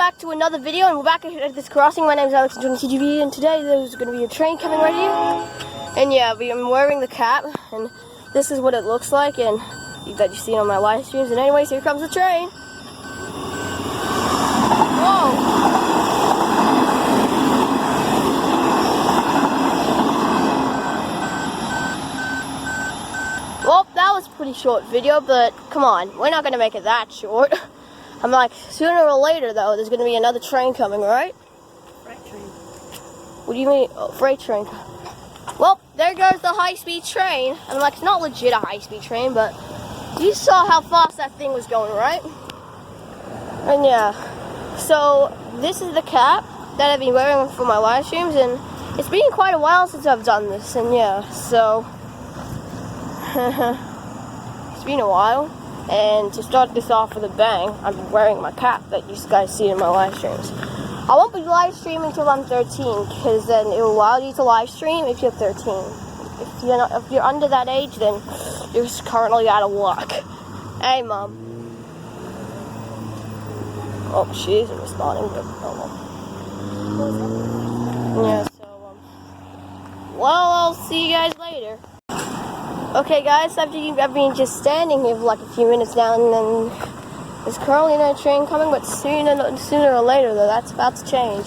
back to another video, and we're back at this crossing. My name is Alex from TGV, and today there's going to be a train coming right here. And yeah, I'm wearing the cap, and this is what it looks like, and that you've seen on my live streams. And anyways, here comes the train. Whoa! Well, that was a pretty short video, but come on, we're not going to make it that short. I'm like, sooner or later, though, there's going to be another train coming, right? Freight train. What do you mean? Oh, freight train. Well, there goes the high-speed train. I'm like, it's not legit a high-speed train, but you saw how fast that thing was going, right? And yeah, so this is the cap that I've been wearing for my live streams, and it's been quite a while since I've done this, and yeah, so it's been a while. And to start this off with a bang, I'm wearing my cap that you guys see in my live streams. I won't be live streaming until I'm 13, because then it will allow you to live stream if you're 13. If you're under that age, then you're currently out of luck. Hey, Mom. Oh, she isn't responding, but oh well. Yeah, so, well, I'll see you guys later. Okay guys, after I've been just standing here for like a few minutes now, and then there's currently no train coming, but sooner or later though, that's about to change.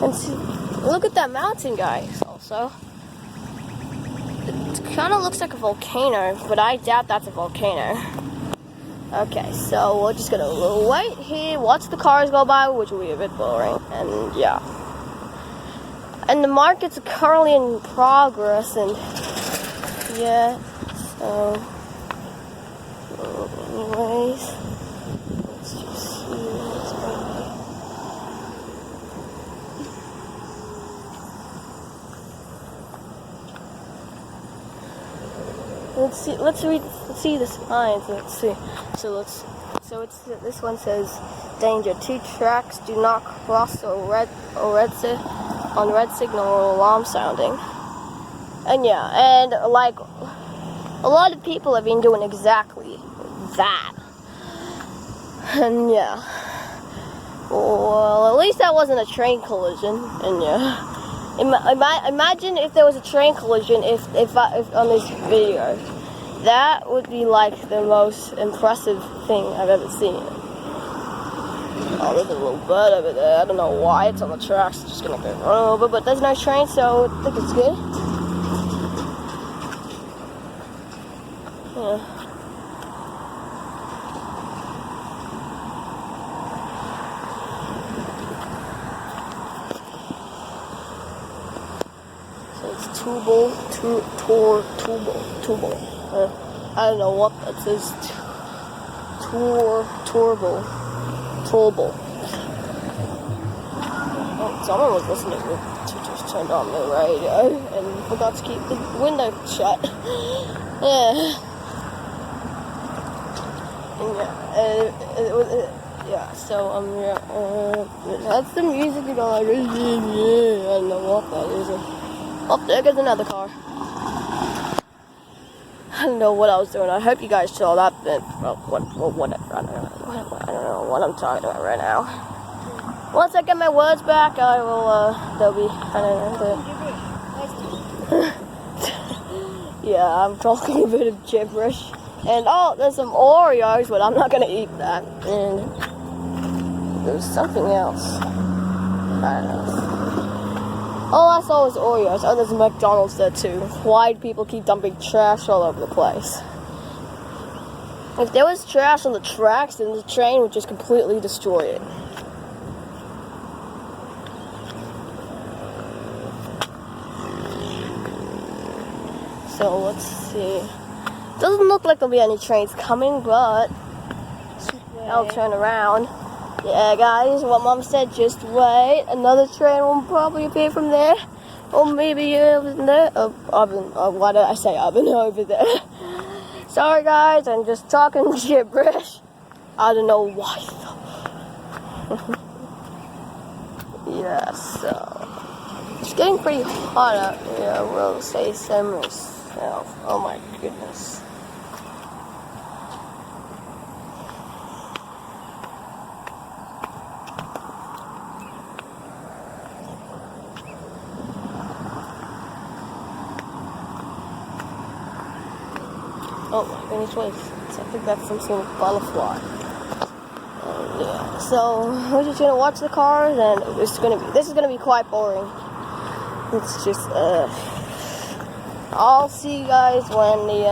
And see, look at that mountain, guys, also. It kind of looks like a volcano, but I doubt that's a volcano. Okay, so we're just gonna wait here, watch the cars go by, which will be a bit boring, and yeah. And the markets are currently in progress, and yeah, so anyways, let's just see what's going on. Let's see the signs. Let's see. So this one says danger. 2 tracks do not cross on red signal or alarm sounding. And yeah, and like a lot of people have been doing exactly that. And yeah, well, at least that wasn't a train collision. And yeah, imagine if there was a train collision if on this video. That would be like the most impressive thing I've ever seen. Oh, there's a little bird over there. I don't know why it's on the tracks. It's just gonna go run over, but there's no train, so I think it's good. Yeah. So it's Tubal. I don't know what that says. Turbo. Oh, someone was listening to just turned on the radio and forgot to keep the window shut. Yeah. And yeah, so that's the music you know. I don't know what that is. Oh, there goes another car. I don't know what I was doing. I hope you guys saw that. Well, whatever. I don't know what I'm talking about right now. Once I get my words back, I will, they'll be, I don't know. Yeah, I'm talking a bit of gibberish. And, oh, there's some Oreos, but I'm not going to eat that. And there's something else. I don't know. All I saw was Oreos. Oh, there's a McDonald's there too. Why do people keep dumping trash all over the place? If there was trash on the tracks, then the train would just completely destroy it. So let's see. Doesn't look like there'll be any trains coming, but I'll turn around. Yeah, guys, what Mom said, just wait. Another train will probably appear from there. Or maybe over there. Why did I say oven? Over there. Sorry, guys, I'm just talking gibberish. I don't know why, though. Yeah, so it's getting pretty hot out here, I will say so myself. Oh my goodness. Oh my goodness, what is this? I think that's some sort of butterfly. Yeah, so we're just gonna watch the cars, and this is gonna be quite boring. It's just I'll see you guys when the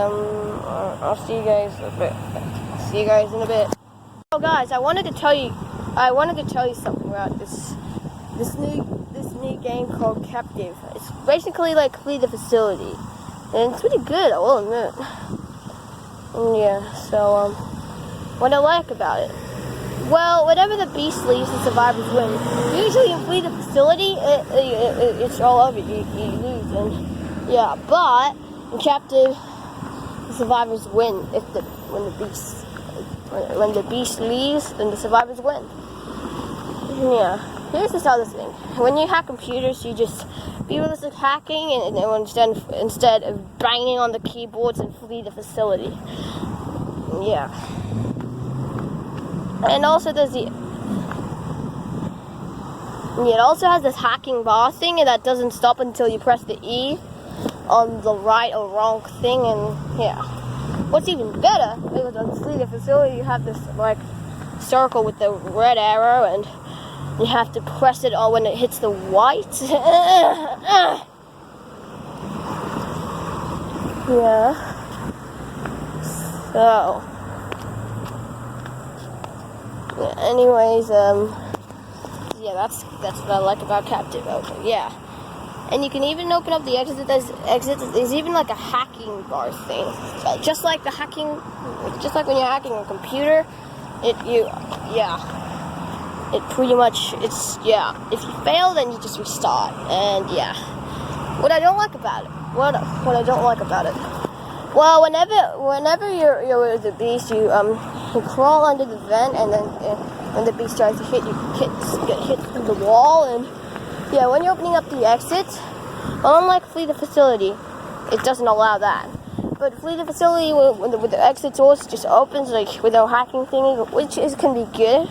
I'll see you guys a bit. See you guys in a bit. Oh guys, I wanted to tell you something about this new game called Captive. It's basically like Flee the Facility, and it's pretty good, I will admit. And yeah, so what I like about it. Well, whenever the beast leaves, the survivors win. Usually in Flee the Facility, it's all over. You lose, and yeah. But in Captive, the survivors win. When the beast leaves, then the survivors win. Yeah. Here's this other thing. When you hack computers, you just be realistic hacking, and instead of banging on the keyboards and Flee the Facility. Yeah. And also it also has this hacking bar thing, and that doesn't stop until you press the E on the right or wrong thing, and yeah. What's even better is on Flee the Facility, you have this like circle with the red arrow, and you have to press it on when it hits the white. Yeah. So. Yeah, anyways, yeah, that's what I like about Captive. Okay, yeah. And you can even open up the exit. There's even like a hacking bar thing. Just like when you're hacking a computer, if you fail, then you just restart. And yeah. What I don't like about it. Well, whenever you're the beast, you crawl under the vent, and then when the beast tries to hit you, get hit through the wall, and yeah, when you're opening up the exits, unlike Flee the Facility, it doesn't allow that. But Flee the Facility, with the exit doors, just opens like with no hacking thingy, which can be good.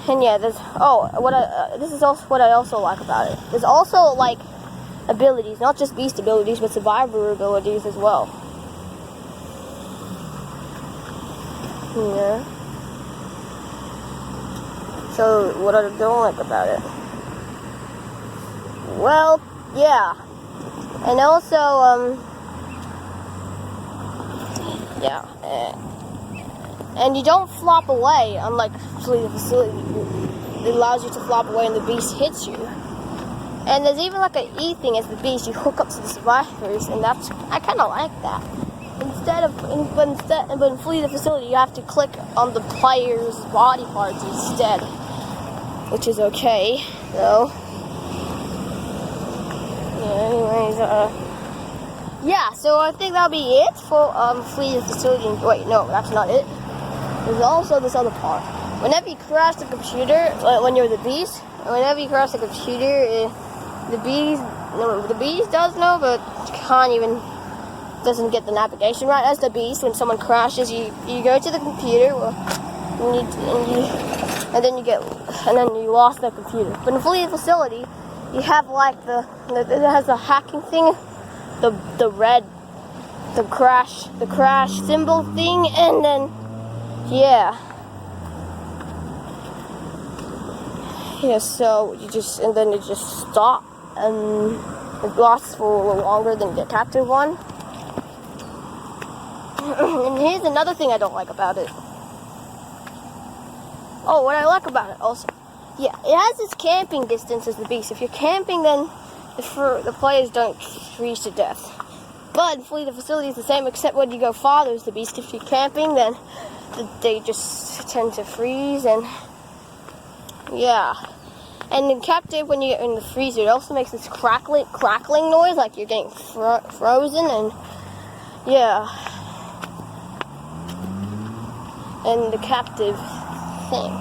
And yeah, this is also what I also like about it. There's also like abilities, not just beast abilities, but survivor abilities as well. Yeah. So, what I don't like about it? Well, yeah. And also, yeah. And you don't flop away, unlike Flee the Facility. It allows you to flop away and the beast hits you. And there's even like an E thing as the beast, you hook up to the survivors, and I kind of like that. But in Flee the Facility, you have to click on the player's body parts instead, which is okay, though. Yeah, anyways, yeah, so I think that'll be it for Flee the Facility. Wait, no, that's not it. There's also this other part. Whenever you crash the computer, when you're the beast, whenever you crash the computer, the beast does know, but doesn't get the navigation right as the beast. When someone crashes, you go to the computer, and then you lost the computer. But in Flee the Facility, you have like it has the hacking thing, the crash symbol thing, and then yeah, so you just stop, and it lasts for a little longer than the Captive one. And here's another thing I don't like about it. Oh, what I like about it also. Yeah, it has this camping distance as the beast. If you're camping, then the players don't freeze to death. But in Flee the Facility is the same, except when you go farther as the beast. If you're camping, then they just tend to freeze, and yeah. And in Captive, when you get in the freezer, it also makes this crackling noise, like you're getting frozen, and yeah. And the Captive thing.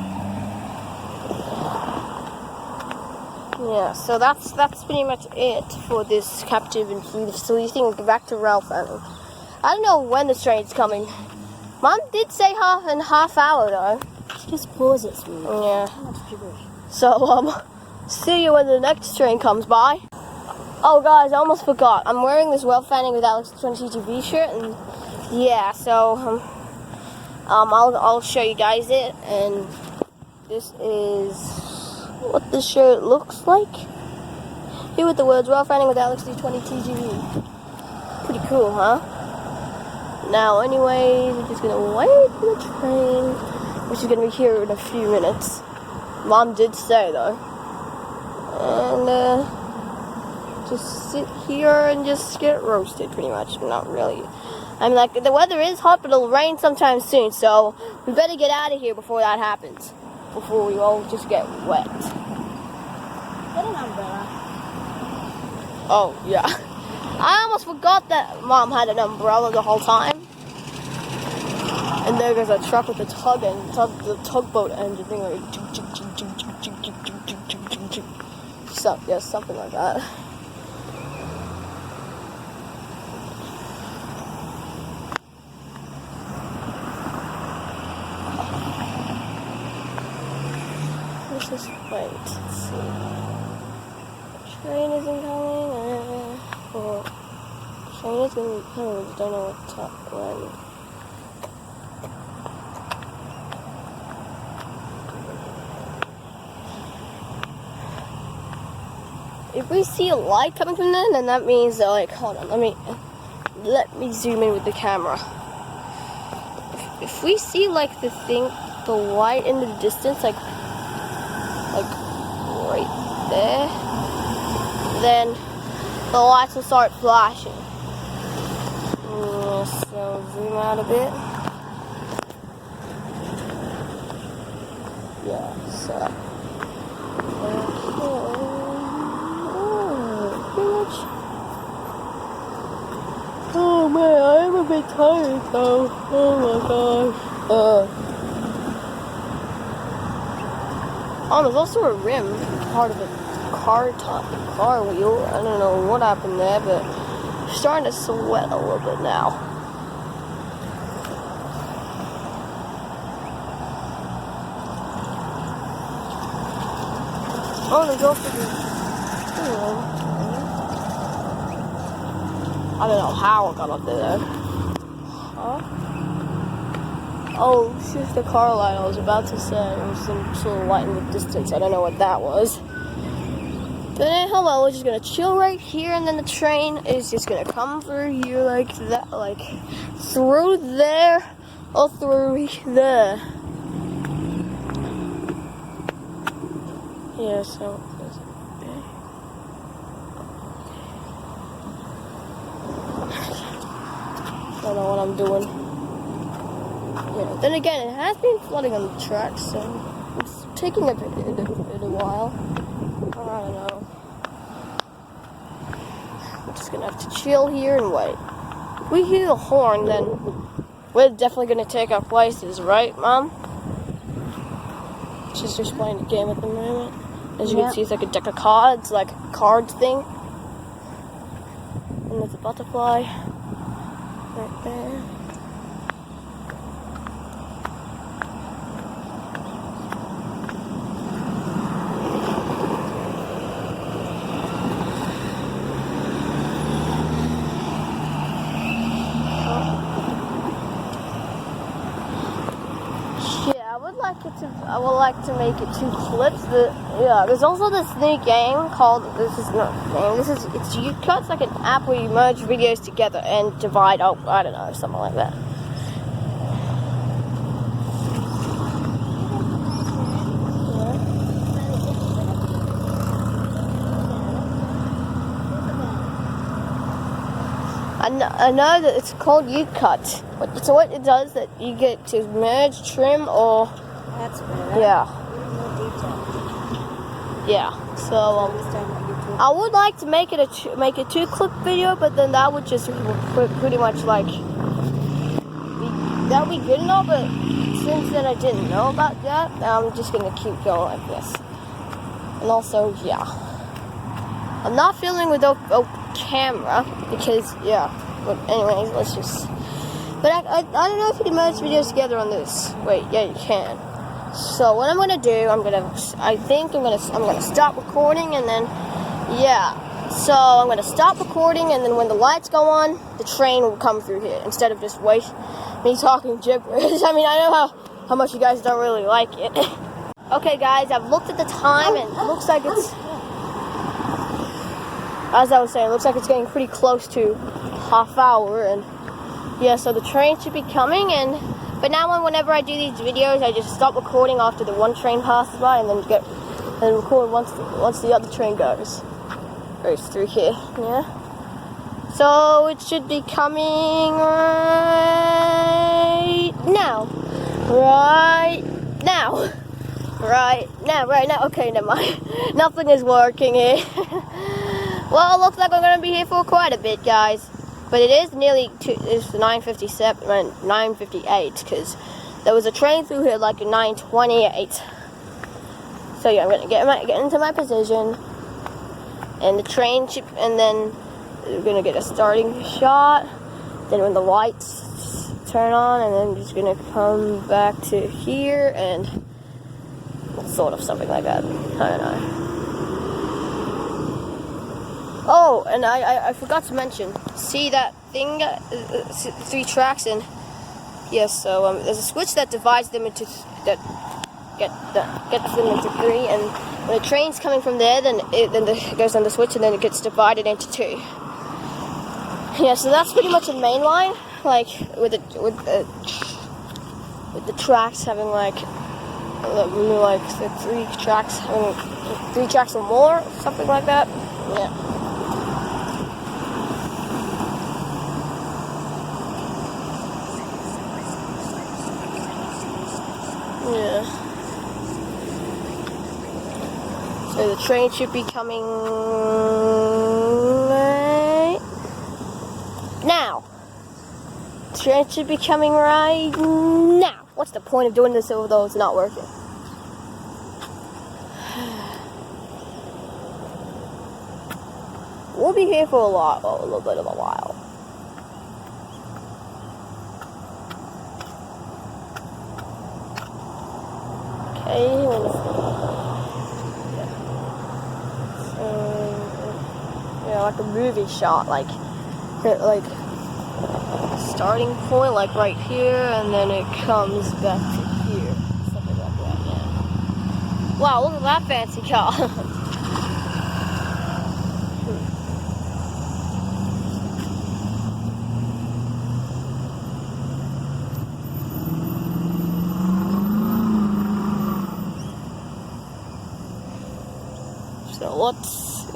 Yeah, so that's pretty much it for this Captive and Flee the Facility thing. Back to Railfanning. I don't know when the train's coming. Mom did say half hour though. Just pause it, sweetie. Yeah. So see you when the next train comes by. Oh guys, I almost forgot. I'm wearing this Railfanning with Alex 20 TV shirt, and yeah, so I'll show you guys it, and this is what this shirt looks like. Here with the words Railfanning with Alex 20 TGV. Pretty cool, huh? Now, anyways, we're just gonna wait for the train, which is gonna be here in a few minutes. Mom did say though, and just sit here and just get roasted, pretty much. Not really. I mean, like, the weather is hot, but it'll rain sometime soon, so we better get out of here before that happens. Before we all just get wet. Get an umbrella. Oh, yeah. I almost forgot that Mom had an umbrella the whole time. And there goes a truck with the tugboat engine thing, like, so, yeah, something like that. Just wait, let's see. The train isn't coming. Well, train is going to be coming, I don't know when. If we see a light coming from there, then that means that, like, hold on, let me zoom in with the camera. If we see, like, the light in the distance, like right there, then the lights will start flashing. So zoom out a bit. Yeah, so pretty much. Oh man, I am a bit tired though. Oh my gosh. Oh, there's also a rim, part of a car wheel. I don't know what happened there, but I'm starting to sweat a little bit now. Oh, there's also I don't know how I got up there. Huh? Oh, it's just the car light. I was about to say it was some sort of light in the distance. I don't know what that was. But hello, we're just gonna chill right here, and then the train is just gonna come through here like that, like through there or through there. Yeah, so. I don't know what I'm doing. Yeah, then again, it has been flooding on the tracks, so it's taking a while. I don't know. I'm just gonna have to chill here and wait. If we hear the horn, then we're definitely gonna take our places, right, Mom? She's just playing the game at the moment. As you can see, it's like a deck of cards, like a cards thing. And there's a butterfly right there. I would like to make it 2 clips. Yeah, there's also this new game called, it's YouCut. It's like an app where you merge videos together and divide up, I don't know, something like that. I know that it's called YouCut. So what it does, that you get to merge, trim, or that's better. Yeah. Yeah. So I would like to make it a 2-clip video, but then that would just pretty much like that would be good enough. But since then I didn't know about that, I'm just gonna keep going like this. And also, yeah, I'm not filming with a camera because But anyways, let's just. But I don't know if you can merge videos together on this. Wait, yeah, you can. So what I'm gonna do, I'm gonna stop recording, and then So I'm gonna stop recording, and then when the lights go on, the train will come through here instead of just me talking gibberish. I mean, I know how much you guys don't really like it. Okay, guys, I've looked at the time, and it looks like it's, as I was saying, it looks like it's getting pretty close to half hour, and yeah, so the train should be coming. But now whenever I do these videos, I just stop recording after the one train passes by, and then record once the other train goes through here. Yeah. So it should be coming right now. Right now. Okay, never mind. Nothing is working here. Well, it looks like we're gonna be here for quite a bit, guys. But it is nearly it's 9:57, 9:58, because there was a train through here like at 9:28. So yeah, I'm gonna get into my position, and the train should, and then we're gonna get a starting shot. Then when the lights turn on, and then it's gonna come back to here, and sort of something like that. I don't know. Oh, and I forgot to mention. See that thing? 3 tracks, and yes. So there's a switch that divides them into gets them into 3, and when the train's coming from there, then it goes on the switch, and then it gets divided into 2. Yeah, so that's pretty much a main line, like with the tracks having like the 3 tracks having 3 tracks or more, something like that. Yeah. Yeah. So the train should be coming right now. The train should be coming right now. What's the point of doing this although it's not working? We'll be here for a little bit of a while. Okay, yeah, like a movie shot, like starting point, like right here, and then it comes back to here, something like that. Yeah. Wow, look at that fancy car. So let's see.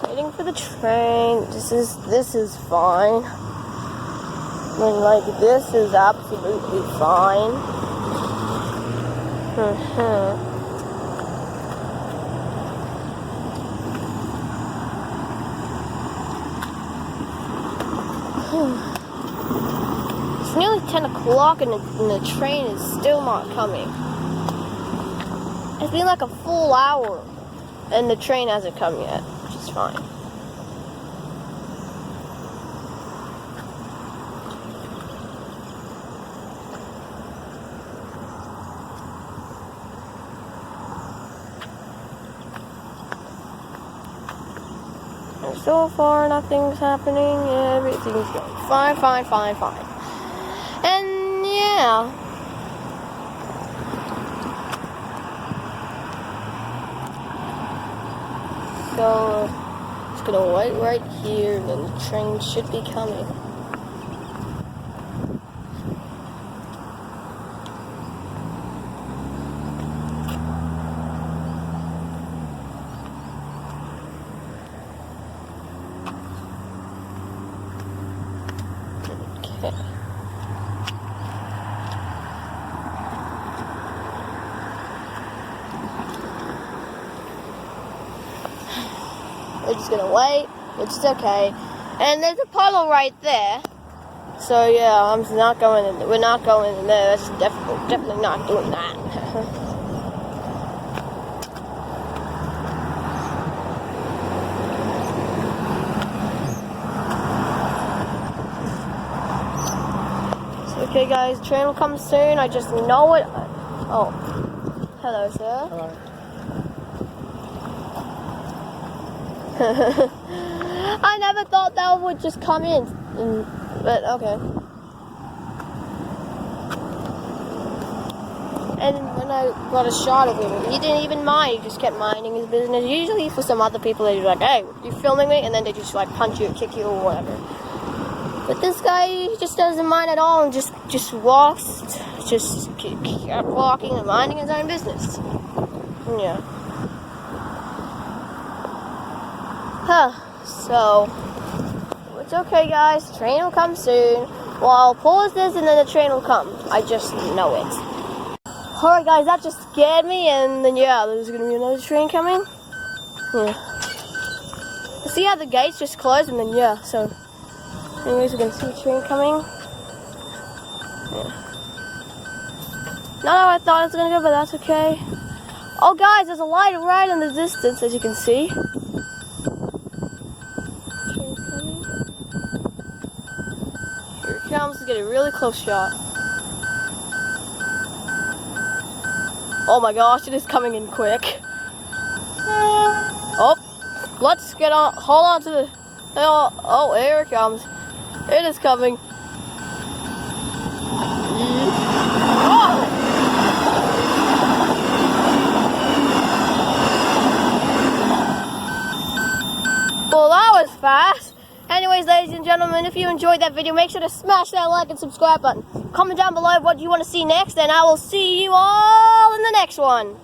Waiting for the train. This is fine. I mean, like, this is absolutely fine. It's nearly 10 o'clock, and the train is still not coming. It's been like a full hour, and the train hasn't come yet, which is fine. And so far, nothing's happening. Everything's going fine. And yeah. So, just gonna wait right here, and then the train should be coming. Okay. We're just gonna wait, which is okay. And there's a puddle right there. So yeah, we're not going in there. That's definitely not doing that. Okay guys, train will come soon. I just know it. Oh, hello sir. Hello. I never thought that would just come in. But okay. And when I got a shot of him, he didn't even mind. He just kept minding his business. Usually for some other people, they're like, hey, you filming me? And then they just like punch you, kick you, or whatever. But this guy, he just doesn't mind at all and just walks, just kept walking and minding his own business. Yeah. So, it's okay guys, the train will come soon. Well, I'll pause this and then the train will come. I just know it. Alright guys, that just scared me, and then yeah, there's gonna be another train coming. Yeah. See how the gates just closed, and then yeah, so anyways, we're gonna see a train coming. Yeah. Not how I thought it was gonna go, but that's okay. Oh guys, there's a light right in the distance, as you can see. Train's coming. Here it comes. Let's get a really close shot. Oh my gosh, it is coming in quick. Oh, let's get on. Hold on to the. Oh, here it comes. It is coming. Oh! Well, that was fast. Anyways, ladies and gentlemen, if you enjoyed that video, make sure to smash that like and subscribe button. Comment down below what you want to see next, and I will see you all in the next one.